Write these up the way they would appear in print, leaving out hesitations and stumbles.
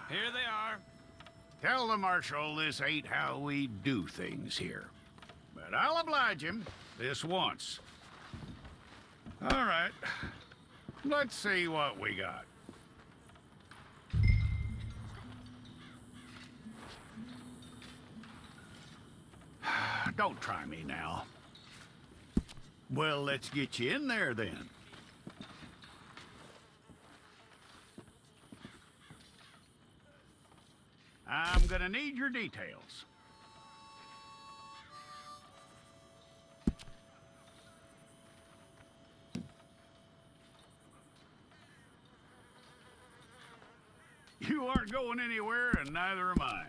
Here they are. Tell the Marshal this ain't how we do things here. But I'll oblige him this once. All right. Let's see what we got. Don't try me now. Well, let's get you in there then. I'm gonna need your details. You aren't going anywhere, and neither am I.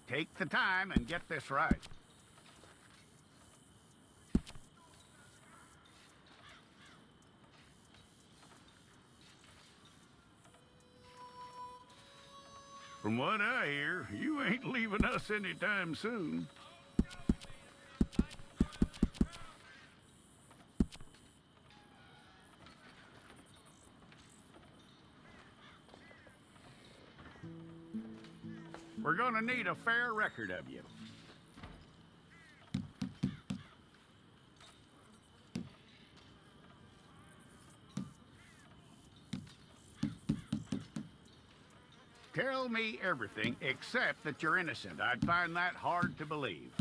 Take the time and get this right. From what I hear, you ain't leaving us anytime soon. We're gonna need a fair record of you. Tell me everything except that you're innocent. I'd find that hard to believe.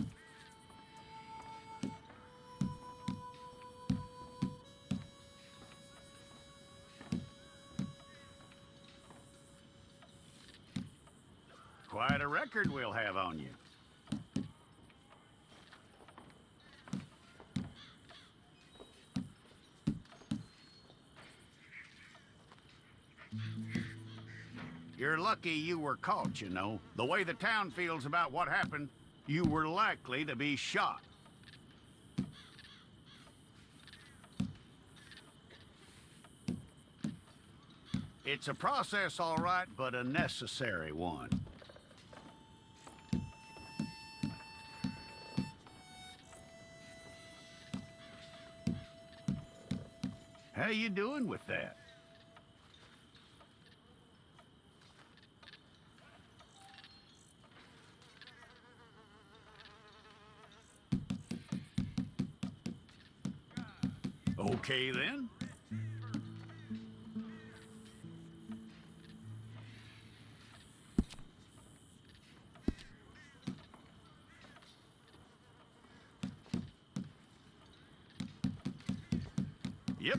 Quite a record we'll have on you. You're lucky you were caught, you know. The way the town feels about what happened, you were likely to be shot. It's a process, all right, but a necessary one. How you doing with that? Okay, then. Yep.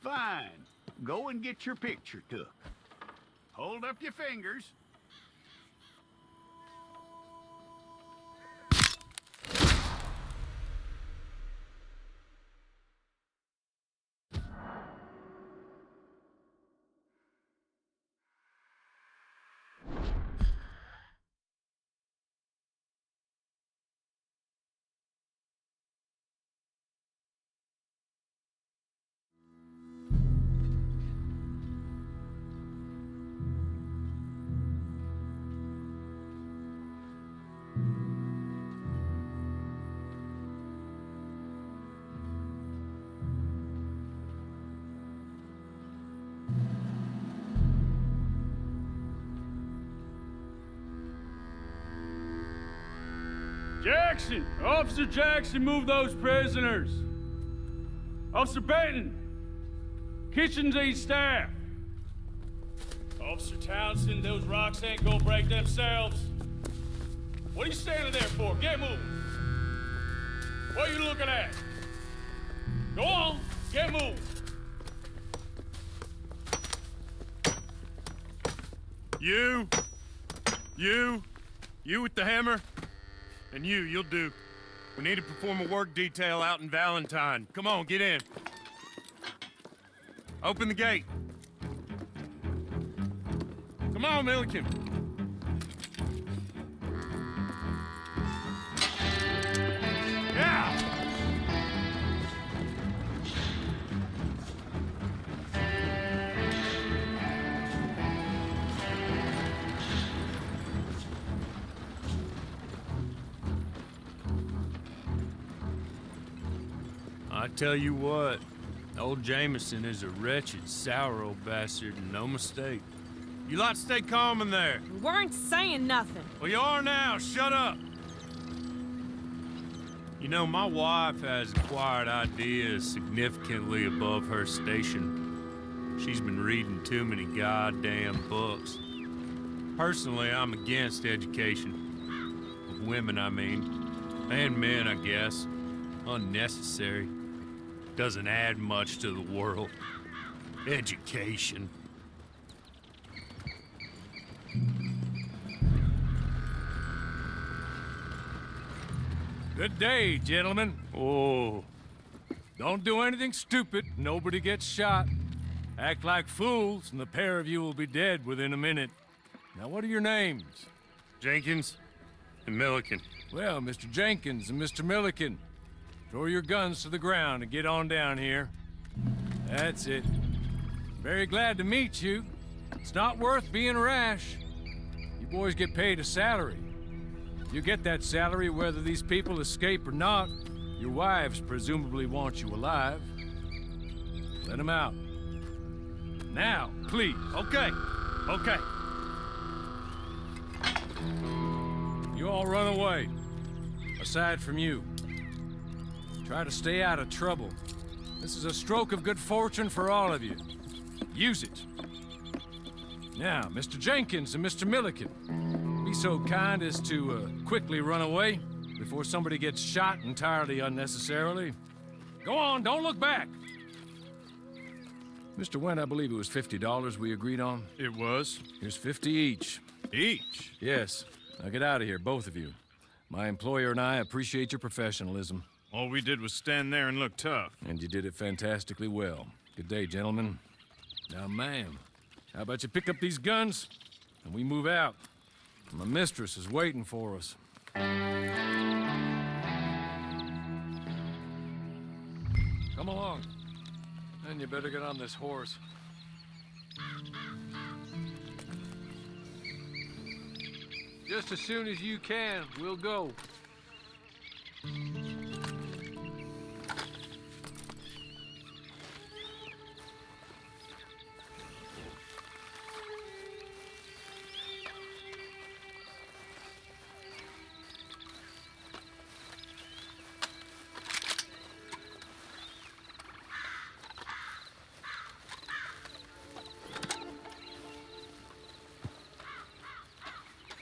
Fine. Go and get your picture took. Hold up your fingers. Jackson! Officer Jackson, move those prisoners! Officer Benton! Kitchens ain't staff! Officer Townsend, those rocks ain't gonna break themselves. What are you standing there for? Get moving! What you looking at? Go on, get moving. You with the hammer? And you'll do. We need to perform a work detail out in Valentine. Come on, get in. Open the gate. Come on, Milliken. Yeah! I tell you what, old Jameson is a wretched, sour old bastard, and no mistake. You lot stay calm in there. We weren't saying nothing. Well, you are now. Shut up. You know, my wife has acquired ideas significantly above her station. She's been reading too many goddamn books. Personally, I'm against education. Of women, I mean. And men, I guess. Unnecessary. Doesn't add much to the world. Education. Good day, gentlemen. Oh, Don't do anything stupid. Nobody gets shot. Act like fools, and the pair of you will be dead within a minute. Now, what are your names? Jenkins and Milliken. Well, Mr. Jenkins and Mr. Milliken, throw your guns to the ground and get on down here. That's it. Very glad to meet you. It's not worth being rash. You boys get paid a salary. You get that salary whether these people escape or not. Your wives presumably want you alive. Let them out. Now, please. Okay. You all run away. Aside from you. Try to stay out of trouble. This is a stroke of good fortune for all of you. Use it. Now, Mr. Jenkins and Mr. Milliken, be so kind as to quickly run away before somebody gets shot entirely unnecessarily. Go on, don't look back. Mr. Wendt, I believe it was $50 we agreed on. It was. Here's 50 each. Each? Yes. Now get out of here, both of you. My employer and I appreciate your professionalism. All we did was stand there and look tough. And you did it fantastically well. Good day, gentlemen. Now, ma'am, how about you pick up these guns and we move out? My mistress is waiting for us. Come along. And you better get on this horse. Just as soon as you can, we'll go.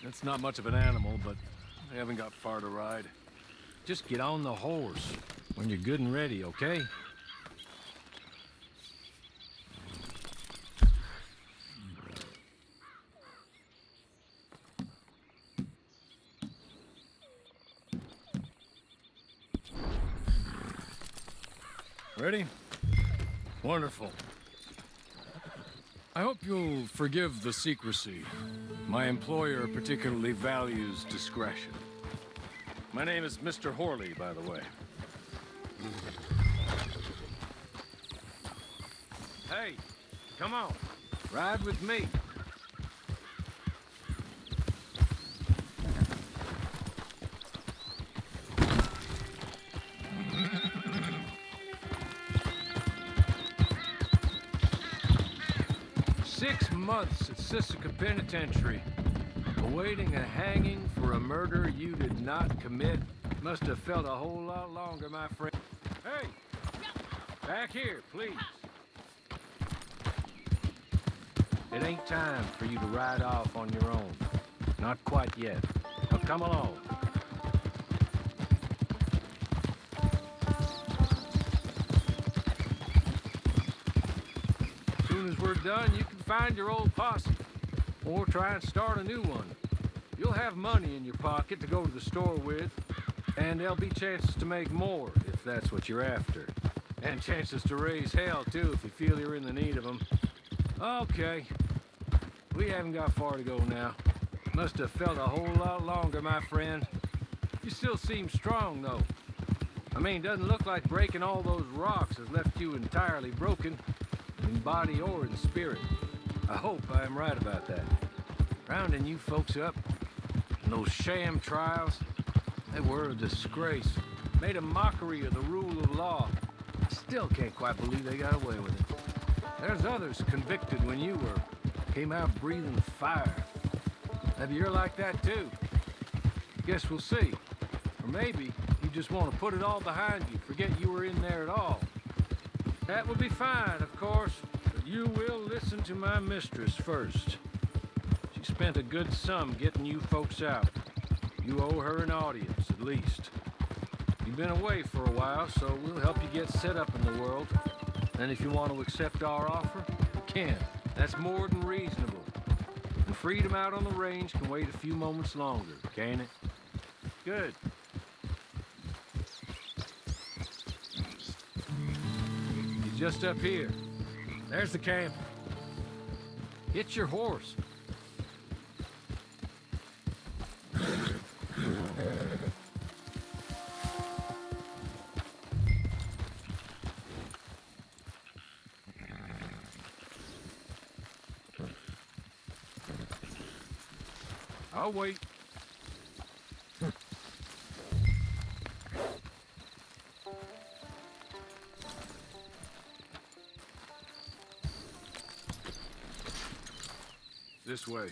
That's not much of an animal, but they haven't got far to ride. Just get on the horse when you're good and ready, okay? Ready? Wonderful. I hope you'll forgive the secrecy. My employer particularly values discretion. My name is Mr. Horley, by the way. Hey, come on. Ride with me. Six months at Sisika Penitentiary, awaiting a hanging for a murder you did not commit. Must have felt a whole lot longer, my friend. Hey! Back here, please. It ain't time for you to ride off on your own. Not quite yet. Now come along. soon as we're done, you can find your old posse. Or try and start a new one. You'll have money in your pocket to go to the store with, and there'll be chances to make more, if that's what you're after. And chances to raise hell, too, if you feel you're in the need of them. Okay. We haven't got far to go now. Must have felt a whole lot longer, my friend. You still seem strong, though. I mean, doesn't look like breaking all those rocks has left you entirely broken, in body or in spirit. I hope I am right about that. Rounding you folks up, and those sham trials, they were a disgrace. Made a mockery of the rule of law. I still can't quite believe they got away with it. There's others convicted when you were. Came out breathing fire. Maybe you're like that too. Guess we'll see. Or maybe you just want to put it all behind you, forget you were in there at all. That would be fine, of course, but you will listen to my mistress first. She spent a good sum getting you folks out. You owe her an audience, at least. You've been away for a while, so we'll help you get set up in the world. And if you want to accept our offer, you can. That's more than reasonable. And freedom out on the range can wait a few moments longer, can't it? Good. He's just up here. There's the camp. Get your horse. I'll wait. This way.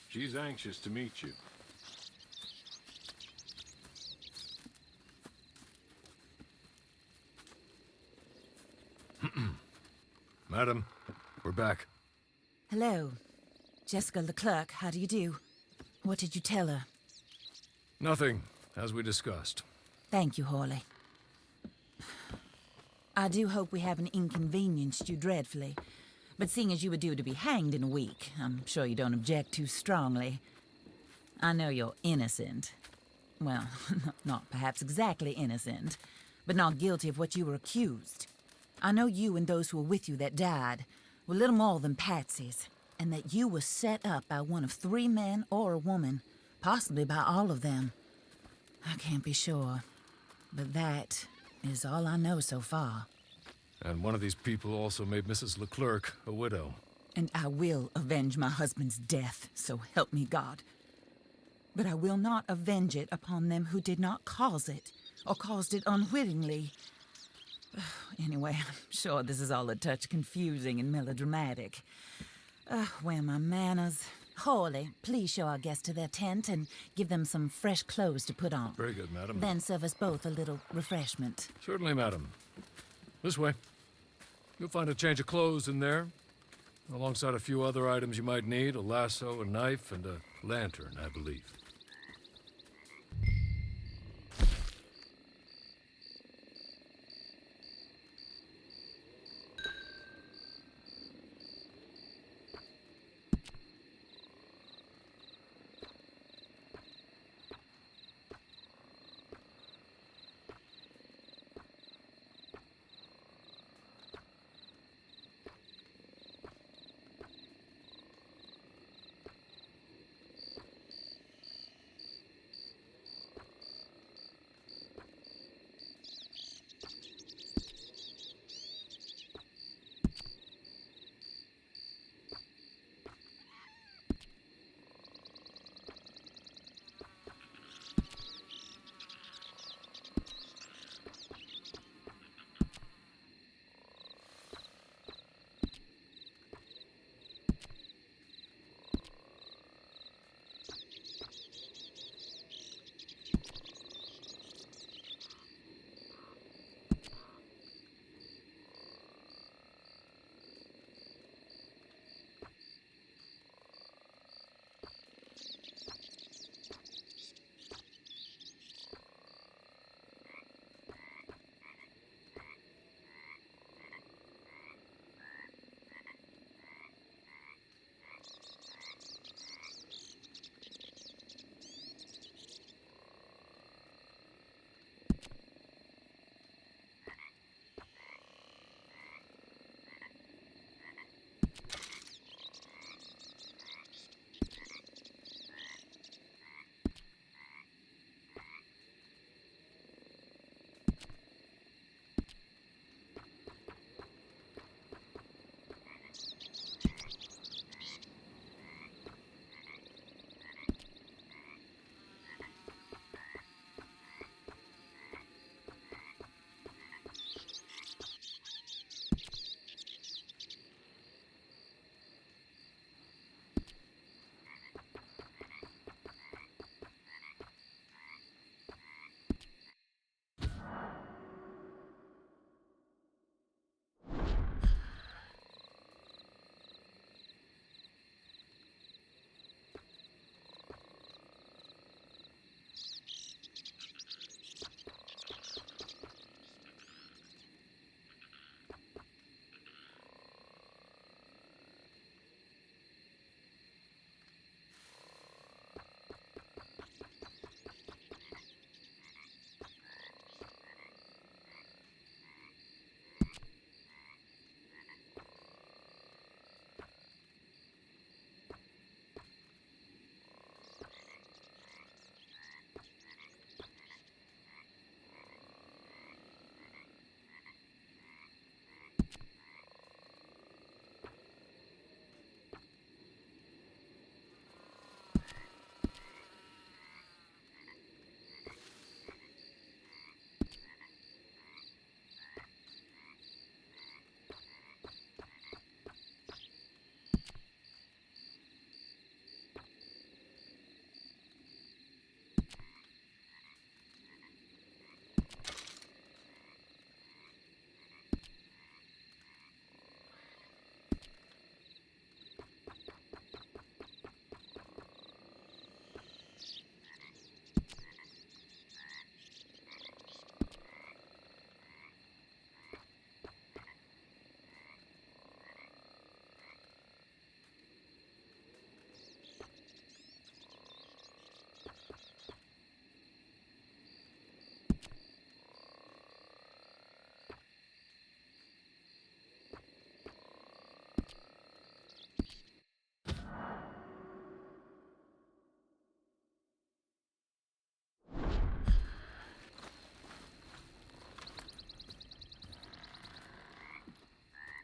She's anxious to meet you. Madam, we're back. Hello. Jessica Leclerc, how do you do? What did you tell her? Nothing, as we discussed. Thank you, Hawley. I do hope we haven't inconvenienced you dreadfully. But seeing as you were due to be hanged in a week, I'm sure you don't object too strongly. I know you're innocent. Well, not perhaps exactly innocent, but not guilty of what you were accused. I know you and those who were with you that died were little more than patsies, and that you were set up by one of 3 men or a woman, possibly by all of them. I can't be sure, but that is all I know so far. And one of these people also made Mrs. Leclerc a widow. And I will avenge my husband's death, so help me God. But I will not avenge it upon them who did not cause it, or caused it unwittingly. Anyway, I'm sure this is all a touch confusing and melodramatic. Where are my manners? Hawley, please show our guests to their tent and give them some fresh clothes to put on. Very good, madam. Then serve us both a little refreshment. Certainly, madam. This way. You'll find a change of clothes in there, alongside a few other items you might need, a lasso, a knife, and a lantern, I believe.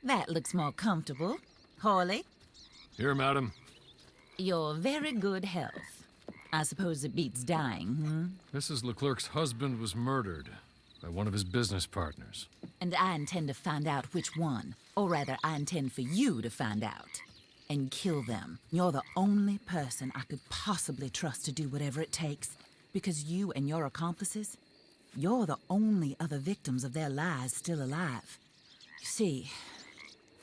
That looks more comfortable. Hawley, Here, madam. your very good health. I suppose it beats dying, Mrs. Leclerc's husband was murdered by one of his business partners. And I intend to find out which one. Or rather, I intend for you to find out. And kill them. You're the only person I could possibly trust to do whatever it takes. Because you and your accomplices, you're the only other victims of their lies still alive. You see,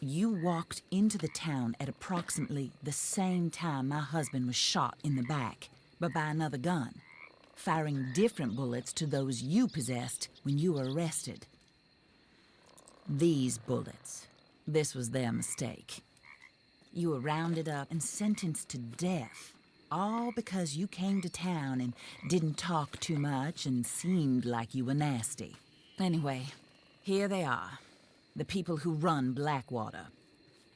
you walked into the town at approximately the same time my husband was shot in the back, but by another gun, firing different bullets to those you possessed when you were arrested. These bullets, this was their mistake. You were rounded up and sentenced to death, all because you came to town and didn't talk too much and seemed like you were nasty. Anyway, here they are, the people who run Blackwater.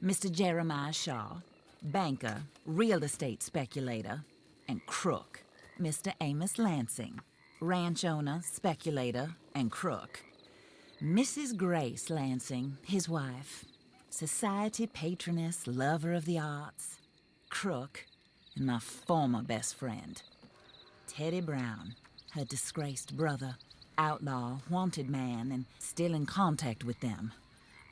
Mr. Jeremiah Shaw, banker, real estate speculator, and crook. Mr. Amos Lansing, ranch owner, speculator, and crook. Mrs. Grace Lansing, his wife, society patroness, lover of the arts, crook, and my former best friend. Teddy Brown, her disgraced brother, outlaw, wanted man, and still in contact with them.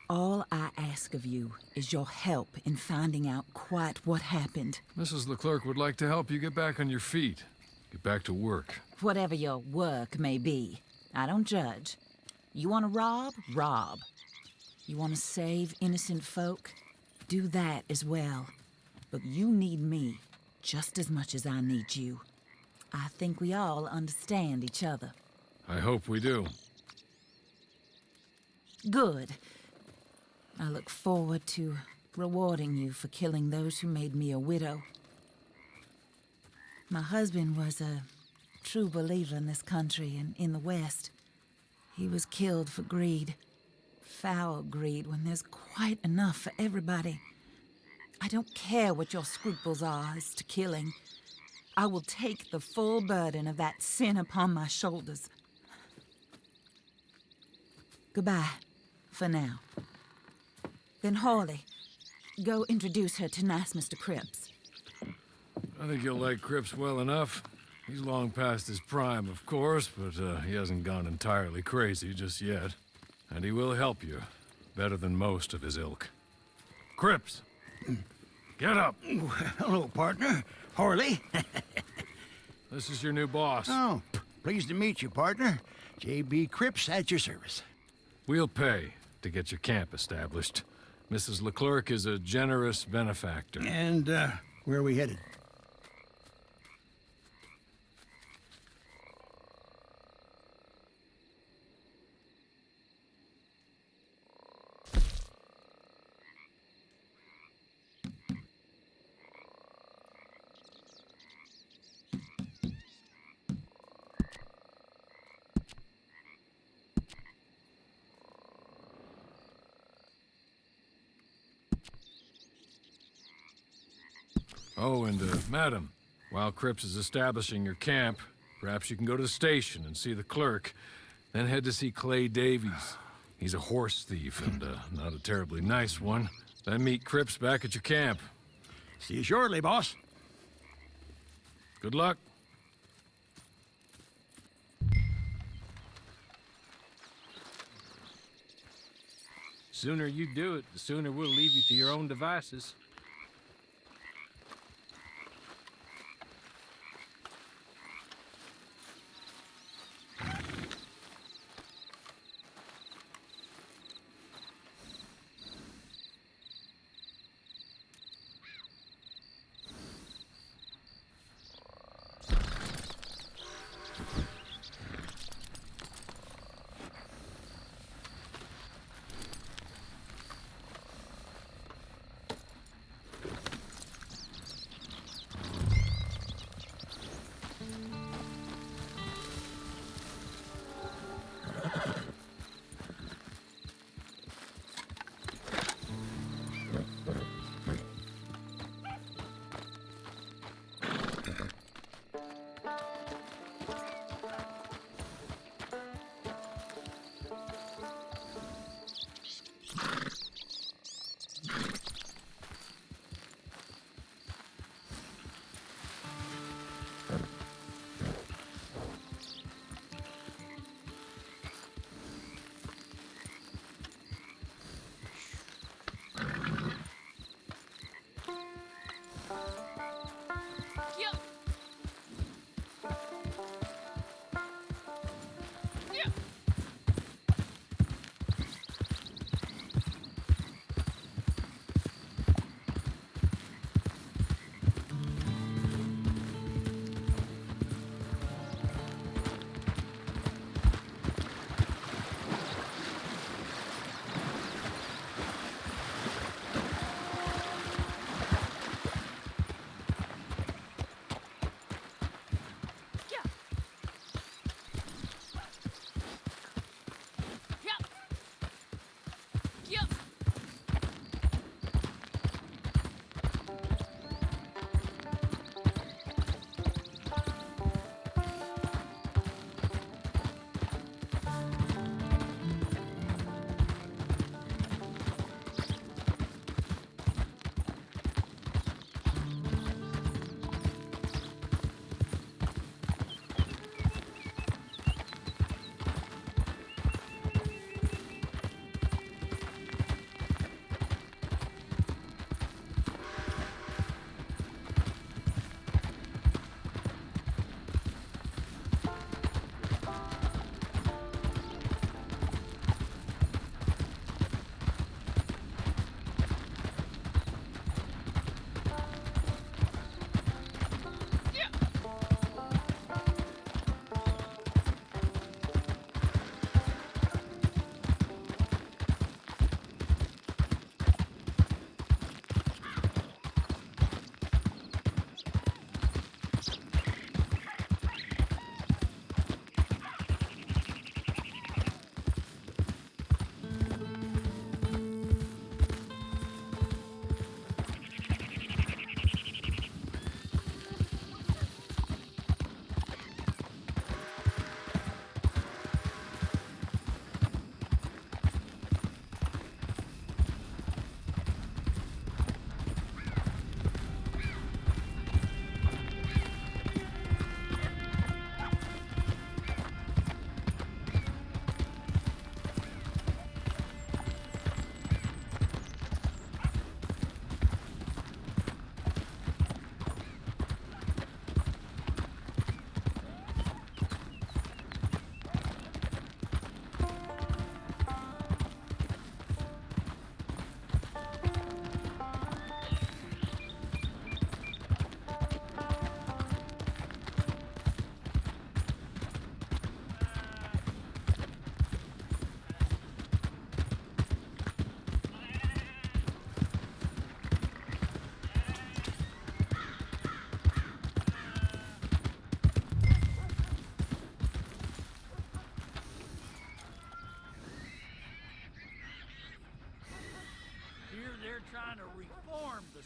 All I ask of you is your help in finding out quite what happened. Mrs. Leclerc would like to help you get back on your feet. Get back to work. Whatever your work may be, I don't judge. You want to rob? Rob. You want to save innocent folk? Do that as well. But you need me just as much as I need you. I think we all understand each other. I hope we do. Good. I look forward to rewarding you for killing those who made me a widow. My husband was a true believer in this country and in the West. He was killed for greed. Foul greed when there's quite enough for everybody. I don't care what your scruples are as to killing. I will take the full burden of that sin upon my shoulders. Goodbye, for now. Then Hawley, go introduce her to nice Mr. Cripps. I think you'll like Cripps well enough. He's long past his prime, of course, but he hasn't gone entirely crazy just yet. And he will help you, better than most of his ilk. Cripps! Get up! Hello, partner. Harley. This is your new boss. Oh, pleased to meet you, partner. J.B. Cripps at your service. We'll pay to get your camp established. Mrs. Leclerc is a generous benefactor. And, where are we headed? Oh, and, madam, while Cripps is establishing your camp, perhaps you can go to the station and see the clerk, then head to see Clay Davies. He's a horse thief and, not a terribly nice one. Then meet Cripps back at your camp. See you shortly, boss. Good luck. Sooner you do it, the sooner we'll leave you to your own devices.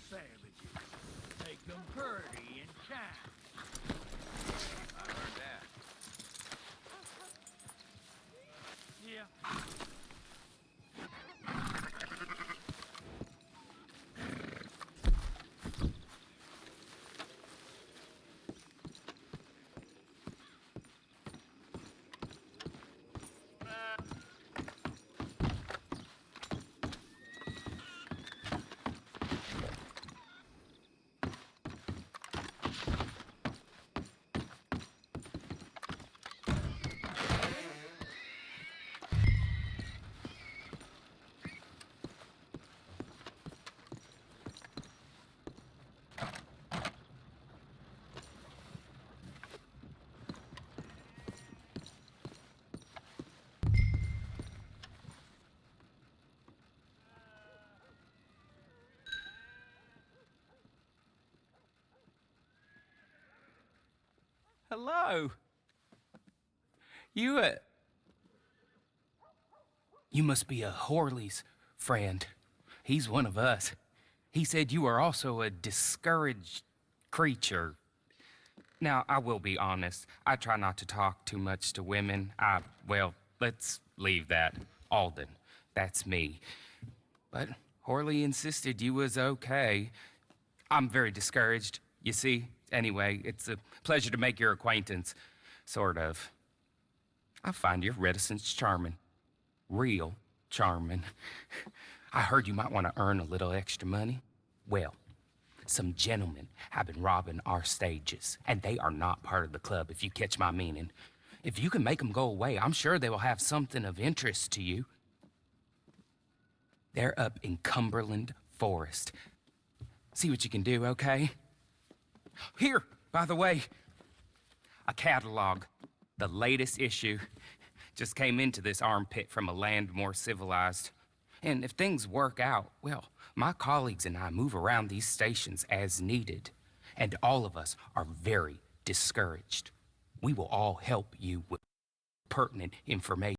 savages. Make them pretty and kind. I heard that. Yeah. Hello. You must be a Horley's friend. He's one of us. He said you are also a discouraged creature. Now, I will be honest. I try not to talk too much to women. Well, let's leave that. Alden, that's me. But Horley insisted you was okay. I'm very discouraged, you see. Anyway, it's a pleasure to make your acquaintance. Sort of. I find your reticence charming. Real charming. I heard you might want to earn a little extra money. Well, some gentlemen have been robbing our stages, and they are not part of the club, if you catch my meaning. If you can make them go away, I'm sure they will have something of interest to you. They're up in Cumberland Forest. See what you can do, okay? Here, by the way, a catalog. The latest issue just came into this armpit from a land more civilized. And if things work out, well, my colleagues and I move around these stations as needed. And all of us are very discouraged. We will all help you with pertinent information.